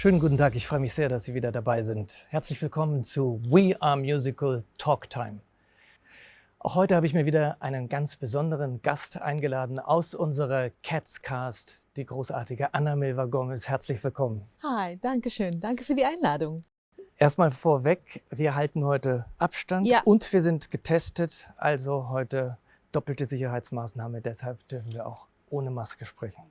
Schönen guten Tag, ich freue mich sehr, dass Sie wieder dabei sind. Herzlich willkommen zu We Are Musical Talk Time. Auch heute habe ich mir wieder einen ganz besonderen Gast eingeladen aus unserer Cats Cast, die großartige Ana Milva Gomez. Herzlich willkommen. Hi, danke schön. Danke für die Einladung. Erstmal vorweg, wir halten heute Abstand Ja. und wir sind getestet, also heute doppelte Sicherheitsmaßnahme, deshalb dürfen wir auch ohne Maske sprechen.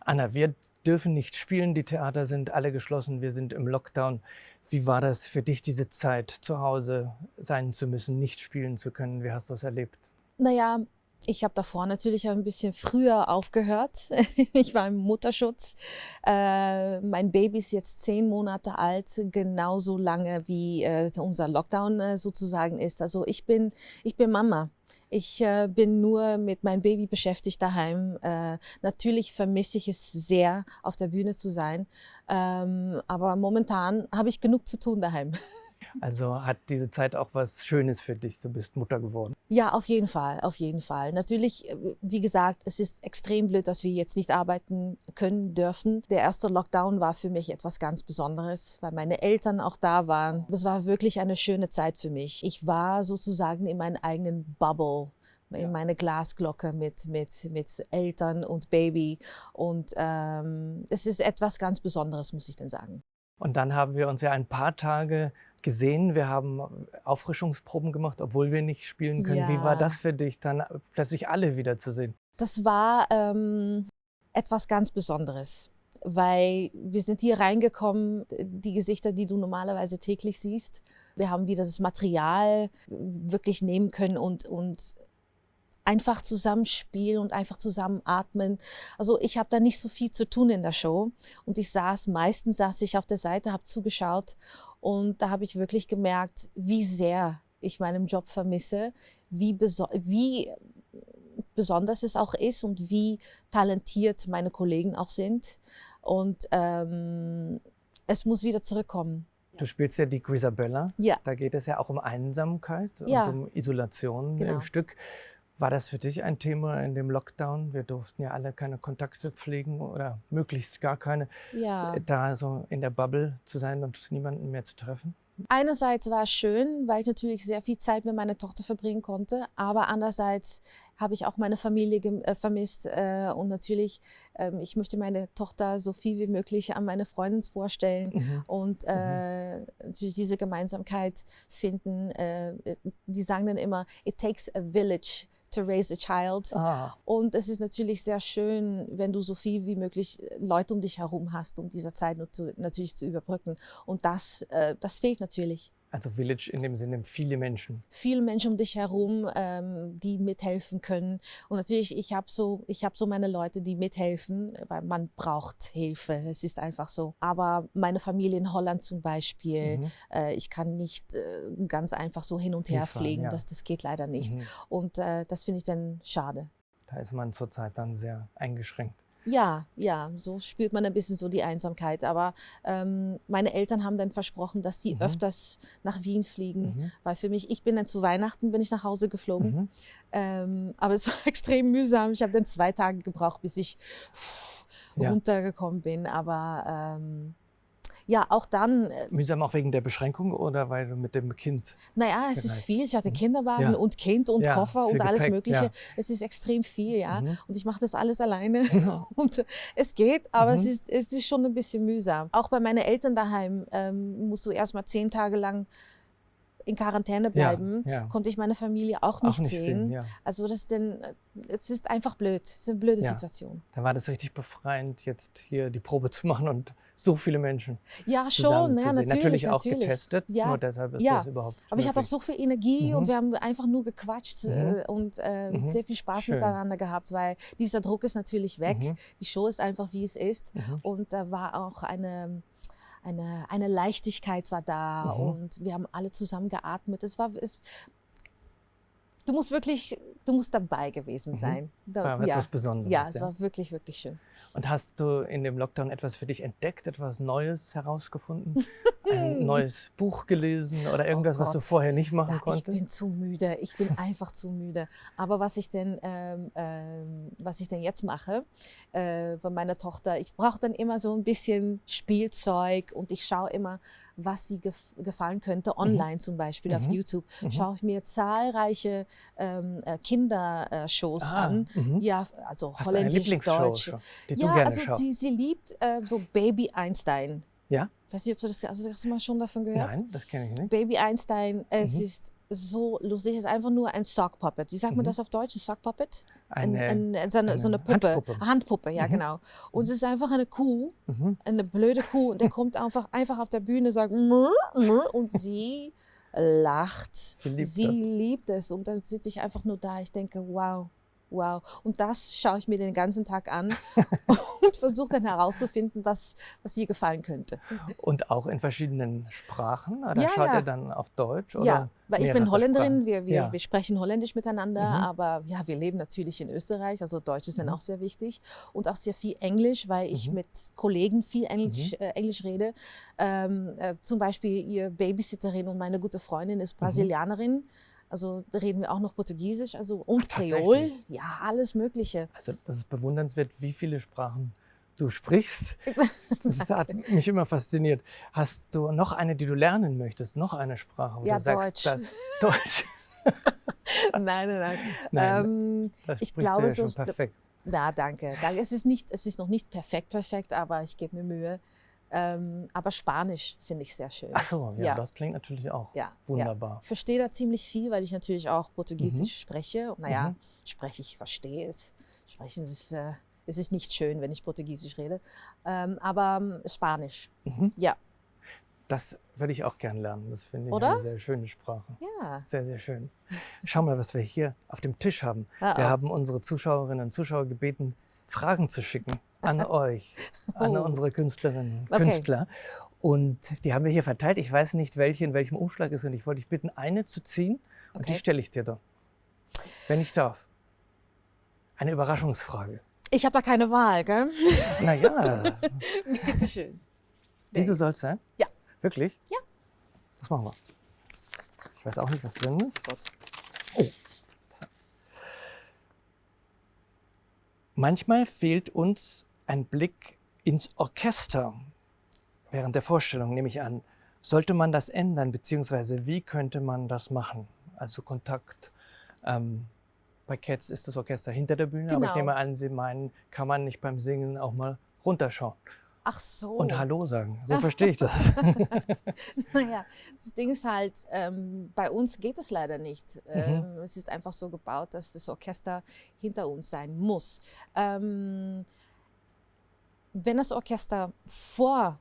Anna, wir dürfen nicht spielen, die Theater sind alle geschlossen, wir sind im Lockdown. Wie war das für dich, diese Zeit zu Hause sein zu müssen, nicht spielen zu können? Wie hast du es erlebt? Naja, ich habe davor natürlich ein bisschen früher aufgehört. Ich war im Mutterschutz. Mein Baby ist jetzt 10 Monate alt, genauso lange wie unser Lockdown sozusagen ist. Also ich bin Mama. Ich bin nur mit meinem Baby beschäftigt daheim. Natürlich vermisse ich es sehr, auf der Bühne zu sein. Aber momentan habe ich genug zu tun daheim. Also hat diese Zeit auch was Schönes für dich? Du bist Mutter geworden. Ja, auf jeden Fall, auf jeden Fall. Natürlich, wie gesagt, es ist extrem blöd, dass wir jetzt nicht arbeiten können dürfen. Der erste Lockdown war für mich etwas ganz Besonderes, weil meine Eltern auch da waren. Es war wirklich eine schöne Zeit für mich. Ich war sozusagen in meinem eigenen Bubble, in meine Glasglocke mit Eltern und Baby. Und es ist etwas ganz Besonderes, muss ich denn sagen. Und dann haben wir uns ja ein paar Tage gesehen. Wir haben Auffrischungsproben gemacht, obwohl wir nicht spielen können. Ja. Wie war das für dich, dann plötzlich alle wiederzusehen? Das war etwas ganz Besonderes, weil wir sind hier reingekommen, die Gesichter, die du normalerweise täglich siehst. Wir haben wieder das Material wirklich nehmen können und einfach zusammenspielen und einfach zusammen atmen. Also ich habe da nicht so viel zu tun in der Show und meistens saß ich auf der Seite, habe zugeschaut und da habe ich wirklich gemerkt, wie sehr ich meinen Job vermisse, wie besonders es auch ist und wie talentiert meine Kollegen auch sind und es muss wieder zurückkommen. Du spielst ja die Grisabella. Ja. Da geht es ja auch um Einsamkeit Ja. und um Isolation Genau. im Stück. War das für dich ein Thema in dem Lockdown? Wir durften ja alle keine Kontakte pflegen oder möglichst gar keine. Ja. Da so in der Bubble zu sein und niemanden mehr zu treffen? Einerseits war es schön, weil ich natürlich sehr viel Zeit mit meiner Tochter verbringen konnte, aber andererseits habe ich auch meine Familie vermisst und natürlich, ich möchte meine Tochter so viel wie möglich an meine Freundin vorstellen und natürlich diese Gemeinsamkeit finden. Die sagen dann immer, it takes a village to raise a child. Und es ist natürlich sehr schön, wenn du so viel wie möglich Leute um dich herum hast, um diese Zeit natürlich zu überbrücken. Und das fehlt natürlich. Also Village in dem Sinne viele Menschen. Viele Menschen um dich herum, die mithelfen können. Und natürlich, ich hab so meine Leute, die mithelfen, weil man braucht Hilfe. Es ist einfach so. Aber meine Familie in Holland zum Beispiel, ich kann nicht ganz einfach so hin und her fliegen. Ja. Das geht leider nicht. Und das finde ich dann schade. Da ist man zurzeit dann sehr eingeschränkt. Ja, so spürt man ein bisschen so die Einsamkeit. Aber meine Eltern haben dann versprochen, dass sie öfters nach Wien fliegen. Weil für mich, ich bin dann zu Weihnachten, bin ich nach Hause geflogen. Aber es war extrem mühsam. Ich habe dann 2 Tage gebraucht, bis ich runtergekommen bin. Aber ja, auch dann. Mühsam auch wegen der Beschränkung oder weil du mit dem Kind? Naja, es ist viel. Ich hatte Kinderwagen und Kind und Koffer und alles Gepäck, Mögliche. Es ist extrem viel, ja. Und ich mache das alles alleine. Und es geht, aber es ist schon ein bisschen mühsam. Auch bei meinen Eltern daheim musst du erst mal 10 Tage lang in Quarantäne bleiben, konnte ich meine Familie auch nicht sehen. Ja. Also es ist einfach blöd. Es ist eine blöde Situation. Da war das richtig befreiend, jetzt hier die Probe zu machen und so viele Menschen schon, ja, natürlich auch getestet, nur deshalb ist das überhaupt Aber ich hatte auch so viel Energie und wir haben einfach nur gequatscht und sehr viel Spaß miteinander gehabt, weil dieser Druck ist natürlich weg. Die Show ist einfach, wie es ist und da war auch eine Leichtigkeit war da und wir haben alle zusammen geatmet. Du musst dabei gewesen sein. War etwas Besonderes. Ja, es war wirklich, wirklich schön. Und hast du in dem Lockdown etwas für dich entdeckt, etwas Neues herausgefunden? ein neues Buch gelesen oder irgendwas, was du Gott. vorher nicht machen Ja, ich konntest? bin zu müde. Ich bin einfach zu müde. Aber was ich denn jetzt mache, von meiner Tochter, ich brauche dann immer so ein bisschen Spielzeug und ich schaue immer, was sie gefallen könnte, online zum Beispiel auf YouTube. Schaue ich mir zahlreiche Kindershows an. Ja, also Hast du eine holländisch, Lieblingsshow deutsch. schon, die du Ja, gerne also schaust? sie liebt so Baby Einstein. Ja? Ich weiß nicht, ob du das, also hast du mal schon davon gehört? Nein, das kenne ich nicht. Baby Einstein, es ist so lustig, es ist einfach nur ein Sock Puppet. Wie sagt man das auf Deutsch? Ein Sock Puppet? So eine Puppe. Handpuppe. Handpuppe, ja genau. Und es ist einfach eine Kuh, eine blöde Kuh und der kommt einfach auf der Bühne und sagt "Mrr, mrr", und sie lacht. Sie liebt es und dann sitze ich einfach nur da. Ich denke, wow. Wow. Und das schaue ich mir den ganzen Tag an und versuche dann herauszufinden, was ihr gefallen könnte. Und auch in verschiedenen Sprachen? Oder Ja, schaut ja. ihr dann auf Deutsch? Oder Ja, weil ich bin mehrere Holländerin, Sprachen? wir sprechen Holländisch miteinander, aber ja, wir leben natürlich in Österreich, also Deutsch ist dann auch sehr wichtig und auch sehr viel Englisch, weil ich mit Kollegen viel Englisch rede. Zum Beispiel ihr Babysitterin und meine gute Freundin ist Brasilianerin. Also da reden wir auch noch Portugiesisch und Kreol. tatsächlich? Ja, alles Mögliche. Also das ist bewundernswert, wie viele Sprachen du sprichst. Das hat mich immer fasziniert. Hast du noch eine, die du lernen möchtest? Noch eine Sprache, wo Ja, du sagst, Deutsch. das Deutsch. Nein. Nein, das Ich sprichst glaube, du ja schon perfekt. Na, danke. Es ist noch nicht perfekt, aber ich gebe mir Mühe. Aber Spanisch finde ich sehr schön. Ach so, ja, Ja. das klingt natürlich auch Ja, wunderbar. Ja. Ich verstehe da ziemlich viel, weil ich natürlich auch Portugiesisch spreche. Naja, verstehe es. Sprechen ist, es ist nicht schön, wenn ich Portugiesisch rede. Aber Spanisch, ja. Das würde ich auch gern lernen. Das finde ich Oder? eine sehr schöne Sprache. Ja. Sehr, sehr schön. Schau mal, was wir hier auf dem Tisch haben. Ah, Wir oh. haben unsere Zuschauerinnen und Zuschauer gebeten, Fragen zu schicken an euch, an unsere Künstlerinnen und Okay. Künstler. Und die haben wir hier verteilt. Ich weiß nicht, welche in welchem Umschlag ist. Und ich wollte dich bitten, eine zu ziehen. Und die Okay. stelle ich dir dann, wenn ich darf. Eine Überraschungsfrage. Ich habe da keine Wahl, gell? Naja, Bitte schön. diese soll es sein? Ja. Wirklich? Ja. Das machen wir. Ich weiß auch nicht, was drin ist. Gut. Oh. So. Manchmal fehlt uns ein Blick ins Orchester während der Vorstellung, nehme ich an. Sollte man das ändern, beziehungsweise wie könnte man das machen? Also Kontakt. Bei Cats ist das Orchester hinter der Bühne, aber ich Genau. nehme an, Sie meinen, kann man nicht beim Singen auch mal runterschauen Ach so. und Hallo sagen. So verstehe ich das. Naja, das Ding ist halt, bei uns geht es leider nicht. Es ist einfach so gebaut, dass das Orchester hinter uns sein muss. Wenn das Orchester vor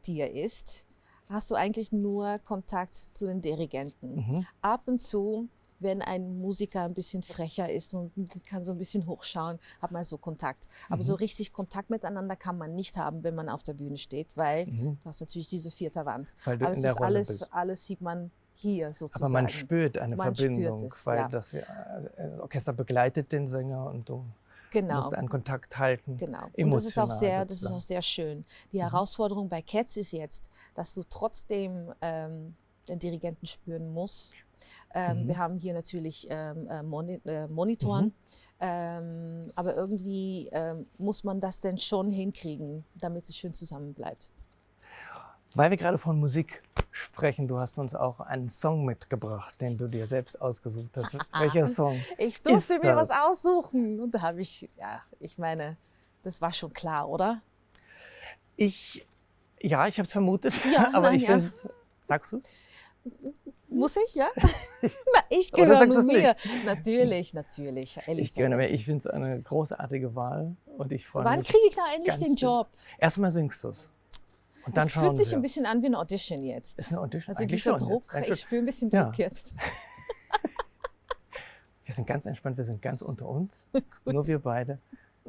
dir ist, hast du eigentlich nur Kontakt zu den Dirigenten. Ab und zu, wenn ein Musiker ein bisschen frecher ist und kann so ein bisschen hochschauen, hat man so Kontakt. Aber so richtig Kontakt miteinander kann man nicht haben, wenn man auf der Bühne steht, weil du hast natürlich diese vierte Wand. Weil du Aber in es der ist Rolle bist. alles sieht man hier sozusagen. Aber man spürt eine Man Verbindung, spürt es, weil ja. das Orchester begleitet den Sänger und du Genau. musst einen Kontakt halten. Genau. Und Emotional das ist auch sozusagen. sehr schön. Die Herausforderung bei Cats ist jetzt, dass du trotzdem den Dirigenten spüren musst. Wir haben hier natürlich Monitoren, aber irgendwie muss man das dann schon hinkriegen, damit es schön zusammenbleibt. Weil wir gerade von Musik sprechen, du hast uns auch einen Song mitgebracht, den du dir selbst ausgesucht hast. Welcher Song? Ich durfte ist mir das? was aussuchen und da habe ich, ja, ich meine, das war schon klar, oder? Ich habe es vermutet, Ja, aber nein, ich ja. finde es. Sagst du es? Muss ich, ja? Na, ich Oder gehöre sagst nur du's mir. Natürlich. Ich gönne mir. Ich finde es eine großartige Wahl und ich freue Wann mich. kriege ich da endlich ganz den Job? Erstmal singst du es. Und dann Es schauen fühlt sich wir. ein bisschen an wie eine Audition jetzt. Ist eine Audition. Also Eigentlich dieser schon Druck, jetzt. Eigentlich ich schon. spüre ein bisschen Ja. Druck jetzt. Wir sind ganz entspannt, wir sind ganz unter uns. Nur wir beide.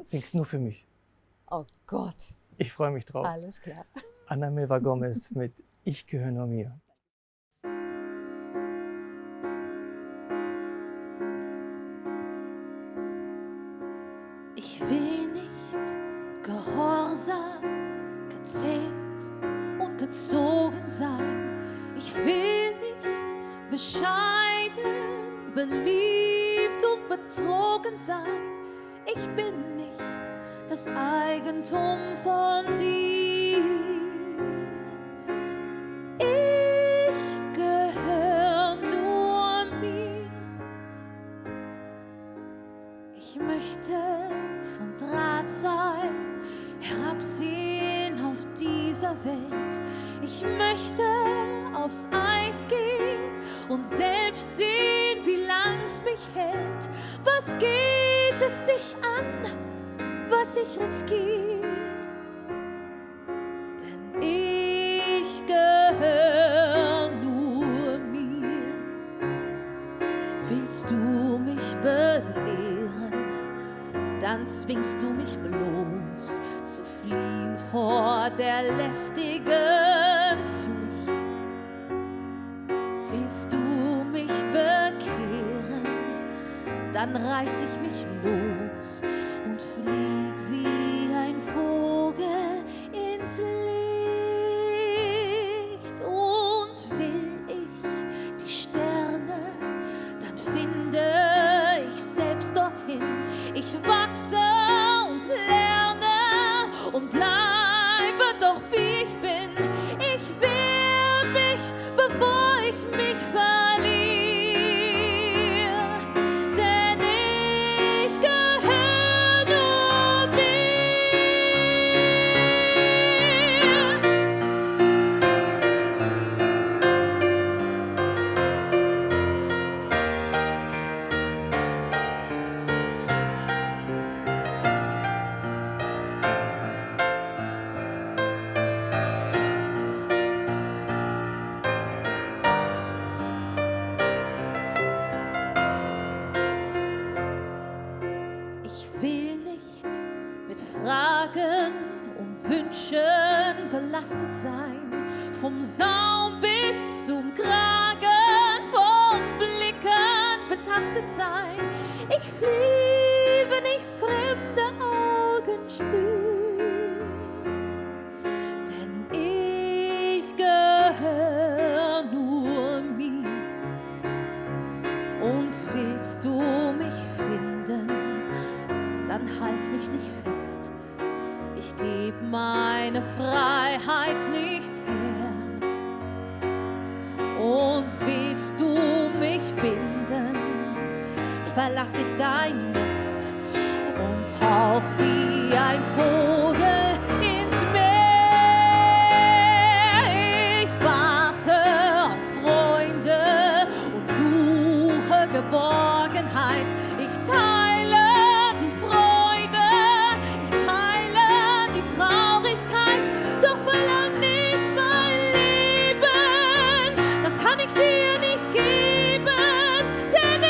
Singst nur für mich. Oh Gott, Ich freue mich drauf. alles klar. Ana Milva Gomez mit Ich gehöre nur mir. Ich will nicht gehorsam, gezähmt und bezogen sein. Ich will nicht bescheiden, beliebt und betrogen sein. Ich bin nicht das Eigentum von dir. Ich gehöre nur mir. Ich möchte vom Drahtseil herabsehen auf dieser Welt. Ich möchte aufs Eis gehen und selbst sehen, wie lang's mich hält. Was geht es dich an, was ich riskiere? Denn ich gehöre nur mir. Willst du mich belehren, dann zwingst du mich bloß zu fliehen vor der lästigen Pflicht. Willst du mich bekehren, dann reiß ich mich los und flieg wie ein Vogel ins Licht. Und will ich die Sterne, dann finde ich selbst dorthin. Ich wachse und lerne und bleibe doch wie ich bin. Ich will mich, bevor ich mich verliere. Denn ich gehöre nur mir. Ich will nicht mit Fragen und Wünschen belastet sein, vom Saum bis zum Kragen, von Blicken betastet sein. Ich flieh, wenn ich fremde Augen spür, denn ich gehöre nur mir. Und willst du mich finden, dann halt mich nicht fest. Ich geb meine Freiheit nicht her. Und willst du mich binden, verlass ich dein Nest und tauch wie ein Vogel ins Meer. Ich warte auf Freunde und suche Geborgenheit. Ich teile die Freude, ich teile die Traurigkeit, doch verlang nicht mein Leben, das kann ich dir nicht geben, denn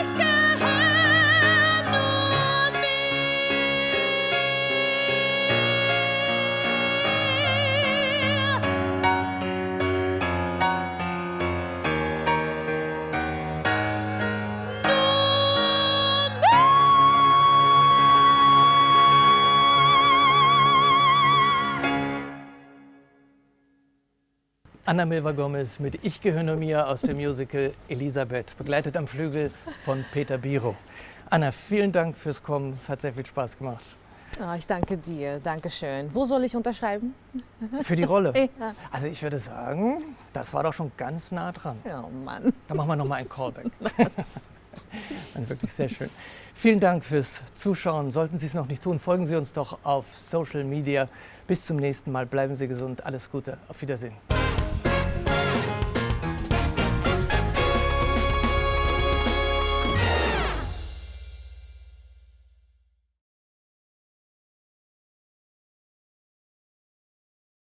ich gehöre nur Anna Milva-Gomez mit Ich gehöre nur mir aus dem Musical Elisabeth, begleitet am Flügel von Peter Biro. Anna, vielen Dank fürs Kommen, es hat sehr viel Spaß gemacht. Oh, ich danke dir, danke schön. Wo soll ich unterschreiben? Für die Rolle? Ja. Also ich würde sagen, das war doch schon ganz nah dran. Oh Mann. Da machen wir noch mal ein Callback. Wirklich sehr schön. Vielen Dank fürs Zuschauen. Sollten Sie es noch nicht tun, folgen Sie uns doch auf Social Media. Bis zum nächsten Mal. Bleiben Sie gesund. Alles Gute. Auf Wiedersehen.